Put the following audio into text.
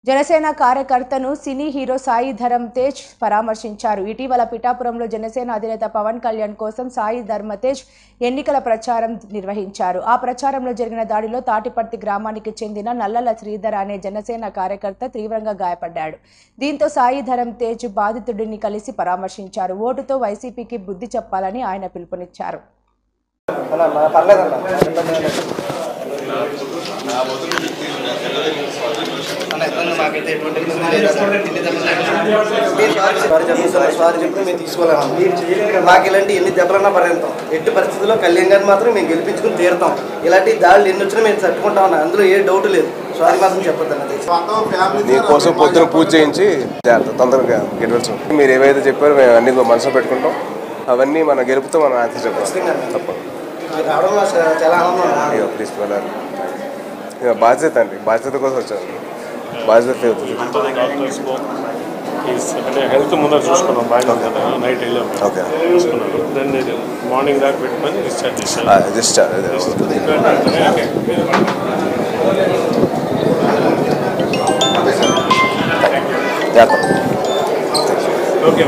జనసేన కార్యకర్తను cine hero Sai Dharam Tej పరామర్శించారు. ఇటీవల పిఠాపురంలో జనసేన అధినేత పవన్ కళ్యాణ్ కోసం సాయి ధరమ్ తేజ్ ఎన్నికల ప్రచారం నిర్వహించారు. ఆ ప్రచారంలో జరిగిన దాడిలో తాటిపర్తి గ్రామానికి చెందిన నల్లల శ్రీధర్ అనే జనసేన కార్యకర్త తీవ్రంగా గాయపడ్డాడు. దీంతో సాయి ధరమ్ తేజ్ బాధితుడిని కలిసి పరామర్శించారు. ఓటుతో వైసీపీకి బుద్ధి చెప్పాలని ఆయన పిలుపునిచ్చారు. మాకు ఇలాంటి ఎన్ని దెబ్బలన్నా పర్యంతం ఎట్టి పరిస్థితుల్లో కళ్యాణ్ గారిని మాత్రం మేము గెలిపించుకుని తీరుతాం. ఇలాంటి దాడులు ఎన్ని వచ్చినా మేము తట్టుకుంటా ఉన్నాం. అందులో ఏ డౌట్ లేదు. సారీ మాత్రం చెప్పొద్దు అన్నది. మీకోసం పొద్దున పూజ చేయించి తొందరగా గెలవచ్చు. మీరు ఏవైతే చెప్పారో మేము అన్ని మనసులో పెట్టుకుంటాం. అవన్నీ మన గెలుపుతో మనం ఆన్సర్ చెప్పాలి. తప్పదు. చాలా ఆనందం. ప్లీజ్ వెళ్ళాలి. ఇక బాధ్యత అండి, బాధ్యత కోసం వచ్చాను. బాధ్యత అంటే హెల్త్ ముందర చూసుకున్నాం. బాగా ఉంది కదా, నైట్ వెళ్ళాము. ఓకే, చూసుకున్నాను. దెన్ మార్నింగ్ దాకా పెట్టుకొని డిశ్చార్జ్ చేశాను. ఓకే.